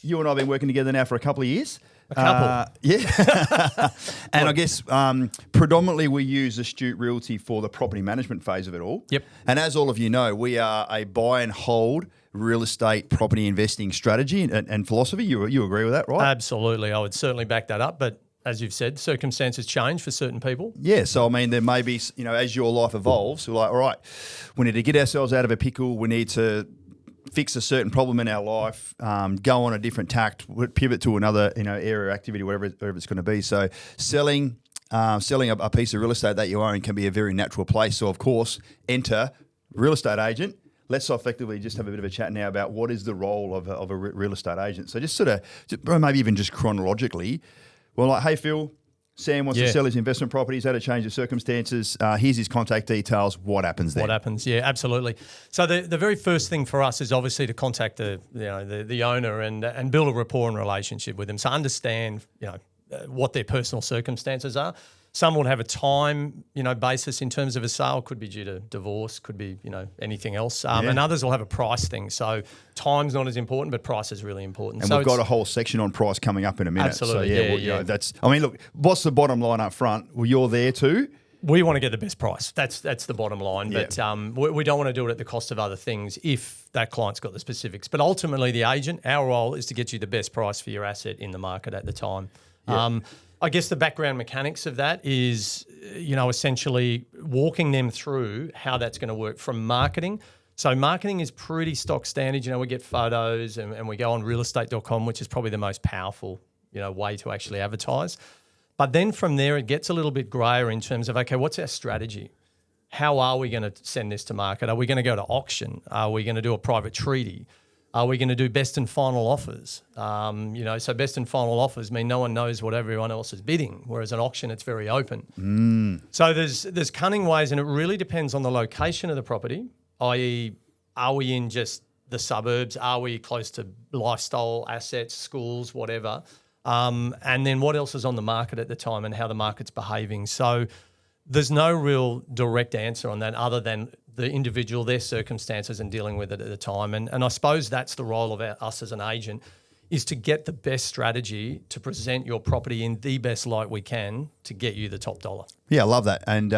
you and I have been working together now for a couple of years. A couple. Yeah. And I guess predominantly we use Astute Realty for the property management phase of it all. Yep. And as all of you know, we are a buy and hold real estate property investing strategy and philosophy. You agree with that, right? Absolutely. I would certainly back that up. But as you've said, circumstances change for certain people. Yeah, so I mean, there may be, as your life evolves, we're like, all right, we need to get ourselves out of a pickle. We need to fix a certain problem in our life, go on a different tact, pivot to another, area of activity, whatever it's going to be. So selling a piece of real estate that you own can be a very natural place. So of course, enter real estate agent. Let's effectively just have a bit of a chat now about what is the role of a real estate agent. So just maybe even just chronologically. Well, like, hey, Phil, Sam wants to sell his investment properties, had a change of circumstances. Here's his contact details. What happens then? What happens? Yeah, absolutely. So the very first thing for us is obviously to contact the owner and build a rapport and relationship with them. So understand what their personal circumstances are. Some will have a time basis in terms of a sale. Could be due to divorce. Could be anything else. And others will have a price thing. So time's not as important, but price is really important. And so we've got a whole section on price coming up in a minute. Absolutely. So that's. I mean, look, what's the bottom line up front? Well, you're there too. We want to get the best price. That's the bottom line. But we don't want to do it at the cost of other things if that client's got the specifics. But ultimately, the agent, our role is to get you the best price for your asset in the market at the time. Yeah. I guess the background mechanics of that is, essentially walking them through how that's going to work from marketing. So marketing is pretty stock standard. We get photos and we go on realestate.com, which is probably the most powerful, way to actually advertise. But then from there, it gets a little bit grayer in terms of, okay, what's our strategy? How are we going to send this to market? Are we going to go to auction? Are we going to do a private treaty? Are we going to do best and final offers? So best and final offers mean no one knows what everyone else is bidding, whereas an auction, it's very open. So there's cunning ways, and it really depends on the location of the property, i.e., are we in just the suburbs? Are we close to lifestyle assets, schools, whatever? And then what else is on the market at the time and how the market's behaving. So there's no real direct answer on that other than the individual, their circumstances and dealing with it at the time. And I suppose that's the role of us as an agent, is to get the best strategy to present your property in the best light we can to get you the top dollar. Yeah, I love that. And,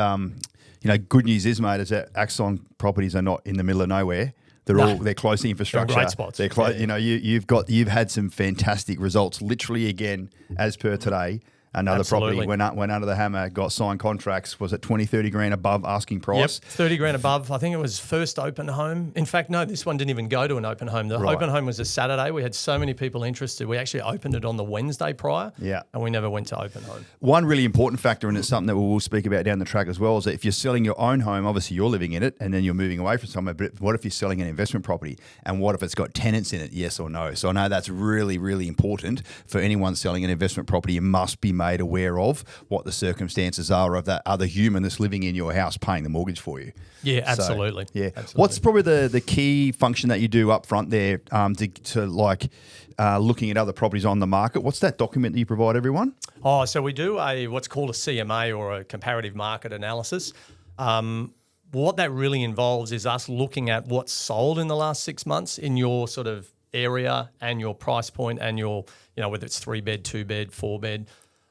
good news is, mate, is that Axon properties are not in the middle of nowhere. They're close to infrastructure. They're great spots. They're close. Yeah. You've had some fantastic results. Literally, again, as per today, another property went under the hammer, got signed contracts. Was it 20, 30 grand above asking price? Yep, 30 grand above. I think it was first open home. In fact, no, this one didn't even go to an open home. The open home was a Saturday. We had so many people interested. We actually opened it on the Wednesday prior. Yeah. And we never went to open home. One really important factor, and it's something that we'll speak about down the track as well, is that if you're selling your own home, obviously you're living in it and then you're moving away from somewhere, but what if you're selling an investment property and what if it's got tenants in it, yes or no? So I know that's really, really important for anyone selling an investment property. You must be made aware of what the circumstances are of that other human that's living in your house paying the mortgage for you. Yeah, absolutely. So, yeah. Absolutely. What's probably the key function that you do up front there to looking at other properties on the market? What's that document that you provide everyone? So we do what's called a CMA, or a comparative market analysis. What that really involves is us looking at what's sold in the last 6 months in your sort of area and your price point and your, whether it's 3-bed, 2-bed, 4-bed.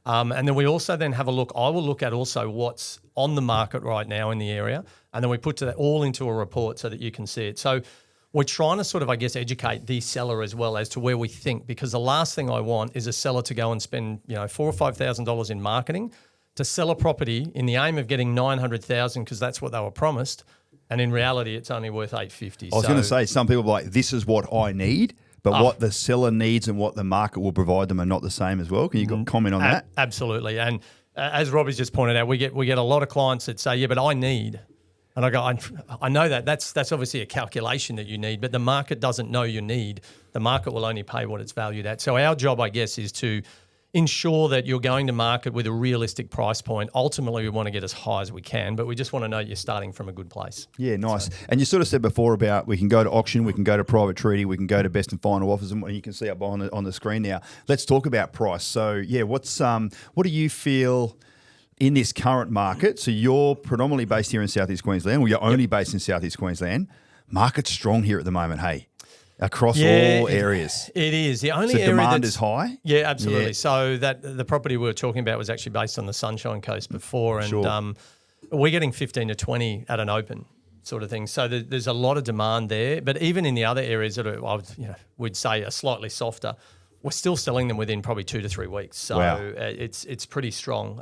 And then we also then have a look. I will look at also what's on the market right now in the area, and then we put that all into a report so that you can see it. So we're trying to sort of, educate the seller as well as to where we think, because the last thing I want is a seller to go and spend, $4,000 or $5,000 in marketing to sell a property in the aim of getting $900,000 because that's what they were promised, and in reality, it's only worth $850. I was going to say, some people are like, this is what I need. But what the seller needs and what the market will provide them are not the same as well. Can you comment on that? Absolutely. And as Robbie's just pointed out, we get a lot of clients that say, yeah, but I need. And I go, I know that. That's obviously a calculation that you need, but the market doesn't know you need. The market will only pay what it's valued at. So our job, I guess, is to ensure that you're going to market with a realistic price point. Ultimately, we want to get as high as we can, but we just want to know you're starting from a good place. Yeah, nice. So, and you sort of said before about we can go to auction, we can go to private treaty, we can go to best and final offers, and you can see up on the screen now. Let's talk about price. So, yeah, what do you feel in this current market? So you're predominantly based here in Southeast Queensland, or you're only based in Southeast Queensland. Market's strong here at the moment, hey? across all areas. It is. The only So area demand that's- is high? Yeah, absolutely. Yeah. So that the property we were talking about was actually based on the Sunshine Coast before, and Sure. we're getting 15 to 20 at an open sort of thing. So there's a lot of demand there. But even in the other areas that are, we'd say are slightly softer, we're still selling them within probably 2 to 3 weeks. So Wow. It's pretty strong.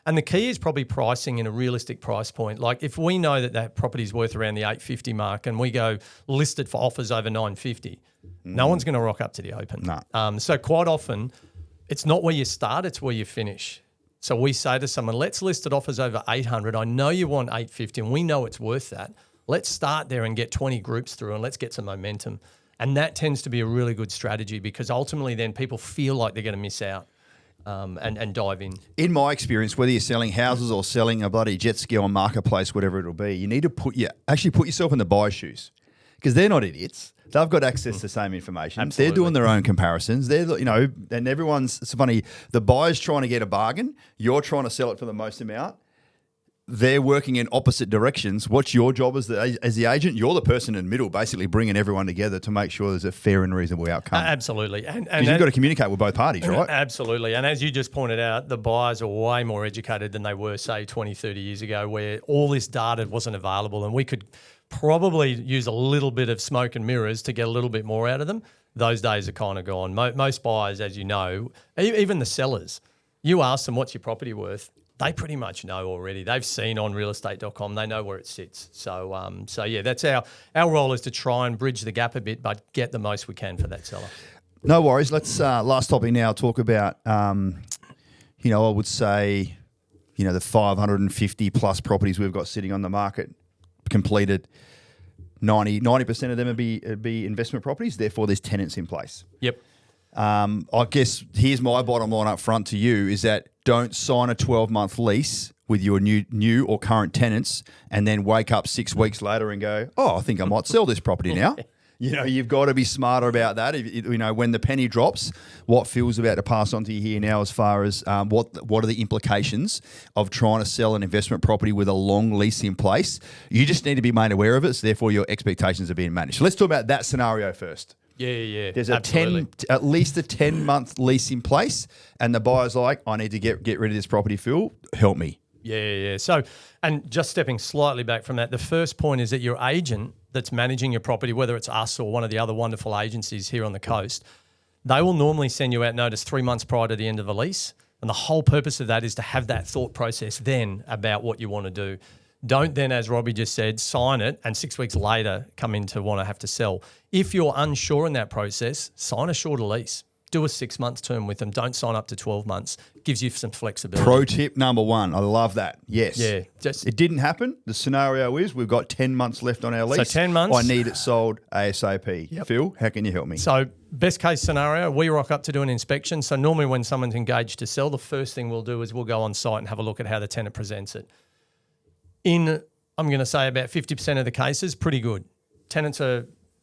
And the key is probably pricing in a realistic price point. Like if we know that property is worth around the 850 mark and we go listed for offers over 950, no one's going to rock up to the open. No. So quite often, it's not where you start, it's where you finish. So we say to someone, let's list it offers over 800. I know you want 850 and we know it's worth that. Let's start there and get 20 groups through and let's get some momentum. And that tends to be a really good strategy because ultimately then people feel like they're going to miss out. And dive in. In my experience, whether you're selling houses or selling a bloody jet ski on marketplace, whatever it'll be, you need to put yourself in the buyer's shoes because they're not idiots. They've got access to the same information. Absolutely. They're doing their own comparisons. And everyone's, it's funny, the buyer's trying to get a bargain. You're trying to sell it for the most amount. They're working in opposite directions. What's your job as the agent? You're the person in the middle, basically bringing everyone together to make sure there's a fair and reasonable outcome. Absolutely. Because you've got to communicate with both parties, right? Absolutely. And as you just pointed out, the buyers are way more educated than they were, say, 20, 30 years ago, where all this data wasn't available and we could probably use a little bit of smoke and mirrors to get a little bit more out of them. Those days are kind of gone. Most buyers, as you know, even the sellers, you ask them, what's your property worth? They pretty much know already. They've seen on realestate.com. They know where it sits. So yeah, that's our role is to try and bridge the gap a bit, but get the most we can for that seller. No worries. Let's last topic now. Talk about I would say the 550 plus properties we've got sitting on the market, completed. 90% of them would be investment properties. Therefore, there's tenants in place. Yep. I guess here's my bottom line up front to you is that don't sign a 12-month lease with your new or current tenants and then wake up 6 weeks later and go, I think I might sell this property now. You've got to be smarter about that. When the penny drops, what Phil's about to pass on to you here now as far as what are the implications of trying to sell an investment property with a long lease in place. You just need to be made aware of it, so therefore your expectations are being managed. So let's talk about that scenario first. Yeah. There's absolutely. at least a 10-month lease in place, and the buyer's like, I need to get rid of this property, Phil. Help me. Yeah. So, and just stepping slightly back from that, the first point is that your agent that's managing your property, whether it's us or one of the other wonderful agencies here on the coast, they will normally send you out notice 3 months prior to the end of the lease. And the whole purpose of that is to have that thought process then about what you want to do. Don't then, as Robbie just said, sign it and 6 weeks later come in to want to have to sell. If you're unsure in that process, sign a shorter lease. Do a 6 months term with them. Don't sign up to 12 months. Gives you some flexibility. Pro tip number one. I love that. Yes. Yeah. It didn't happen. The scenario is we've got 10 months left on our lease. So 10 months. I need it sold ASAP. Yep. Phil, how can you help me? So best case scenario, we rock up to do an inspection. So normally when someone's engaged to sell, the first thing we'll do is we'll go on site and have a look at how the tenant presents it. I'm going to say about 50% of the cases, pretty good. Tenants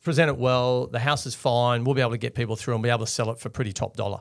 present it well, the house is fine, we'll be able to get people through and be able to sell it for pretty top dollar.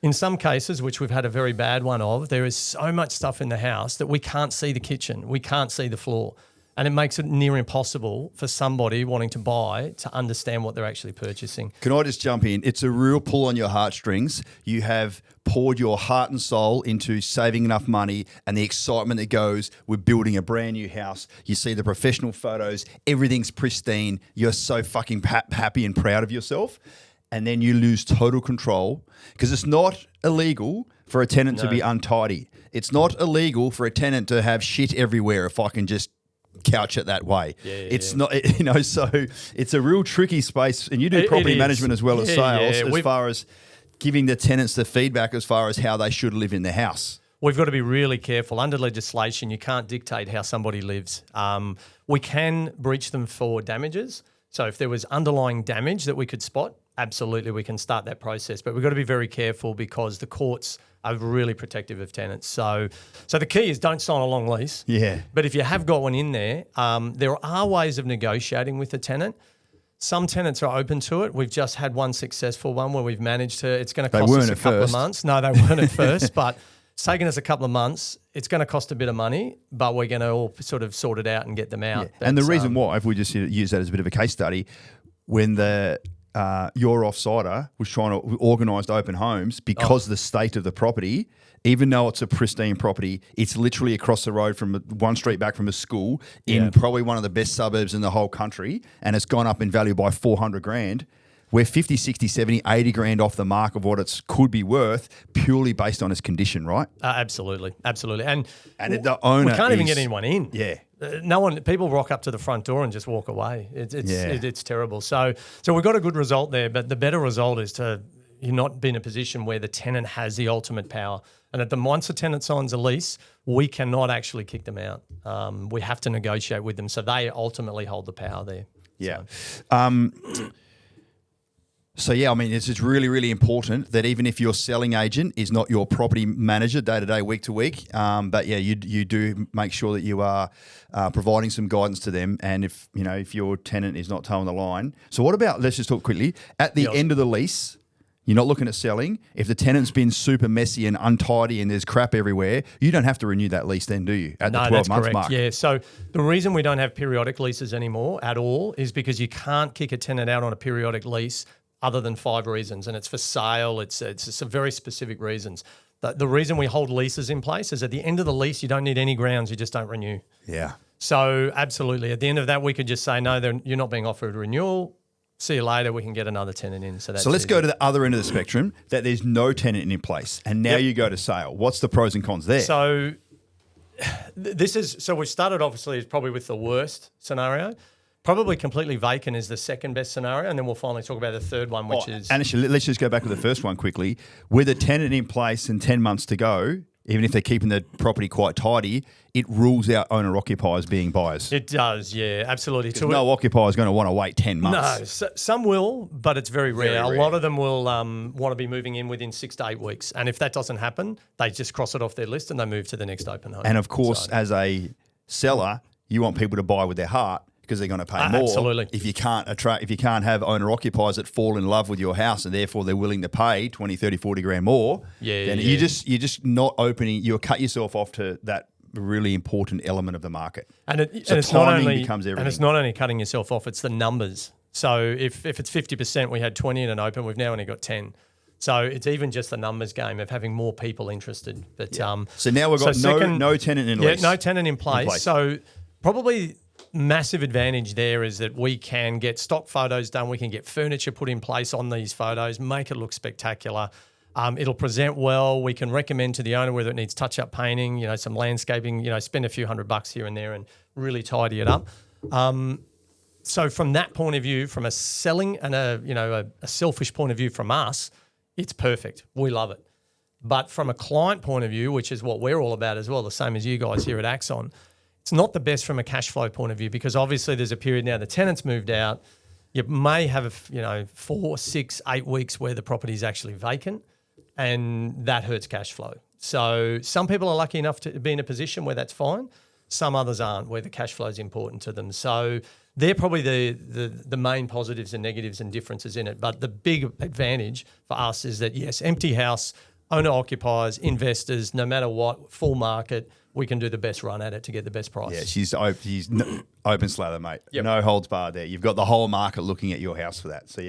In some cases, which we've had a very bad one of, there is so much stuff in the house that we can't see the kitchen, we can't see the floor. And it makes it near impossible for somebody wanting to buy to understand what they're actually purchasing. Can I just jump in? It's a real pull on your heartstrings. You have poured your heart and soul into saving enough money and the excitement that goes with building a brand new house. You see the professional photos, everything's pristine. You're so fucking happy and proud of yourself. And then you lose total control because it's not illegal for a tenant to be untidy. It's not illegal for a tenant to have shit everywhere, if I can just couch it that way. It's not, so it's a real tricky space, and you do property management as well as sales as far as giving the tenants the feedback as far as how they should live in the house. We've got to be really careful. Under legislation, you can't dictate how somebody lives. We can breach them for damages. So if there was underlying damage that we could spot, absolutely we can start that process. But we've got to be very careful because the courts are really protective of tenants. So the key is don't sign a long lease. Yeah. But if you have got one in there, there are ways of negotiating with the tenant. Some tenants are open to it. We've just had one successful one where we've managed to, it's going to cost us a couple of months. No, they weren't at first, but it's taken us a couple of months. It's going to cost a bit of money, but we're going to all sort of sort it out and get them out. Yeah. And the reason why, if we just use that as a bit of a case study, when your offsider was trying to organise open homes because the state of the property, even though it's a pristine property, it's literally across the road from one street back from a school in probably one of the best suburbs in the whole country, and it's gone up in value by 400 grand. We're 50, 60, 70, 80 grand off the mark of what it could be worth purely based on its condition, right? Absolutely. And the owner we can't even get anyone in. Yeah. People rock up to the front door and just walk away. It's terrible. So we've got a good result there, but the better result is to you not be in a position where the tenant has the ultimate power. And once a tenant signs a lease, we cannot actually kick them out. We have to negotiate with them. So they ultimately hold the power there. Yeah. So, I mean, it's just really, really important that even if your selling agent is not your property manager day to day, week to week, you do make sure that you are providing some guidance to them. And if your tenant is not towing the line. So what about, let's just talk quickly, at the end of the lease, you're not looking at selling. If the tenant's been super messy and untidy and there's crap everywhere, you don't have to renew that lease then, do you? At the 12-month mark. Yeah. So the reason we don't have periodic leases anymore at all is because you can't kick a tenant out on a periodic lease other than 5 reasons, and it's for sale. It's some very specific reasons. The reason we hold leases in place is at the end of the lease, you don't need any grounds, you just don't renew. Yeah. So absolutely, at the end of that, we could just say, no, you're not being offered a renewal. See you later, we can get another tenant in. So let's go to the other end of the spectrum, that there's no tenant in place, and now you go to sale. What's the pros and cons there? So we started obviously probably with the worst scenario. Probably completely vacant is the second best scenario, and then we'll finally talk about the third one, which is... And actually, let's just go back to the first one quickly. With a tenant in place and 10 months to go, even if they're keeping the property quite tidy, it rules out owner-occupiers being buyers. It does, yeah, absolutely. Because no occupier is going to want to wait 10 months. No, some will, but it's very rare. A lot of them will want to be moving in within 6 to 8 weeks. And if that doesn't happen, they just cross it off their list and they move to the next open home. And of course, as a seller, you want people to buy with their heart, because they're going to pay more. Absolutely. If you can't have owner occupiers that fall in love with your house and therefore they're willing to pay 20, 30, 40 grand more, then you're just not opening, you'll cut yourself off to that really important element of the market. And it's timing becomes everything. And it's not only cutting yourself off, it's the numbers. So if it's 50%, we had 20 in an open, we've now only got 10. So it's even just the numbers game of having more people interested. But so now we've got no tenant in place. Yeah, no tenant in place. So probably massive advantage there is that we can get stock photos done. We can get furniture put in place on these photos, make it look spectacular. It'll present well. We can recommend to the owner whether it needs touch-up painting, some landscaping, spend a few $100 here and there and really tidy it up. So from that point of view, from a selling and a selfish point of view from us, it's perfect. We love it. But from a client point of view, which is what we're all about as well, the same as you guys here at Axon, it's not the best from a cash flow point of view, because obviously there's a period now the tenant's moved out. You may have 4, 6, 8 weeks where the property is actually vacant, and that hurts cash flow. So some people are lucky enough to be in a position where that's fine. Some others aren't, where the cash flow is important to them. So they're probably the main positives and negatives and differences in it. But the big advantage for us is that, yes, empty house, owner occupiers, investors, no matter what, full market, we can do the best run at it to get the best price. Yeah, she's open slather, mate. Yep. No holds barred there. You've got the whole market looking at your house for that. So,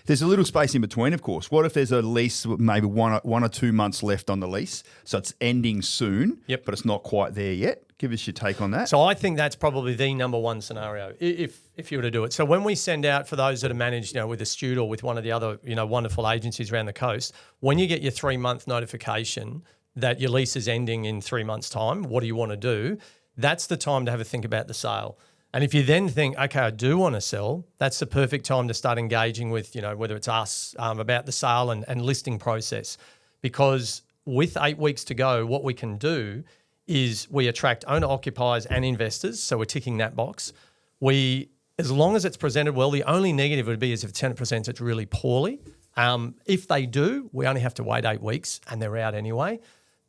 There's a little space in between, of course. What if there's a lease, maybe one or 2 months left on the lease, so it's ending soon, but it's not quite there yet? Give us your take on that. So I think that's probably the number one scenario if you were to do it. So when we send out, for those that are managed, with Astute or with one of the other, wonderful agencies around the coast, when you get your 3-month notification that your lease is ending in 3 months' time, what do you want to do? That's the time to have a think about the sale. And if you then think, okay, I do want to sell, that's the perfect time to start engaging with, whether it's us about the sale and listing process. Because with 8 weeks to go, what we can do is we attract owner-occupiers and investors, so we're ticking that box. As long as it's presented well, the only negative would be is if the tenant presents it really poorly. If they do, we only have to wait 8 weeks and they're out anyway.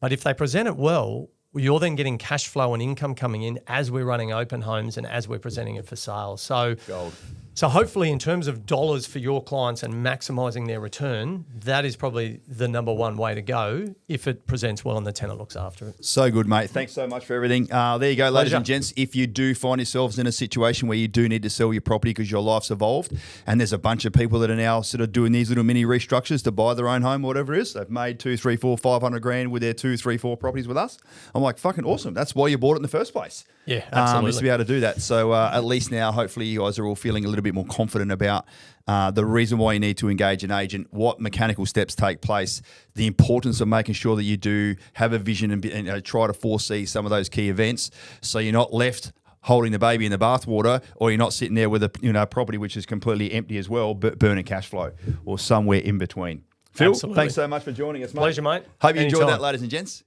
But if they present it well, you're then getting cash flow and income coming in as we're running open homes and as we're presenting it for sale. So So hopefully in terms of dollars for your clients and maximising their return, that is probably the number one way to go if it presents well and the tenant looks after it. So good, mate. Thanks so much for everything. There you go, ladies and gents. If you do find yourselves in a situation where you do need to sell your property because your life's evolved, and there's a bunch of people that are now sort of doing these little mini restructures to buy their own home or whatever it is, they've made 2, 3, 4, 500 grand with their 2, 3, 4 properties with us. I'm like, fucking awesome. That's why you bought it in the first place. Yeah, absolutely. Is to be able to do that. So at least now, hopefully you guys are all feeling a little bit more confident about the reason why you need to engage an agent, what mechanical steps take place, the importance of making sure that you do have a vision and try to foresee some of those key events so you're not left holding the baby in the bathwater, or you're not sitting there with a property which is completely empty as well, but burning cash flow, or somewhere in between. Phil, Absolutely. thanks so much for joining us, mate. Pleasure, mate. Hope you enjoyed Anytime. that, ladies and gents.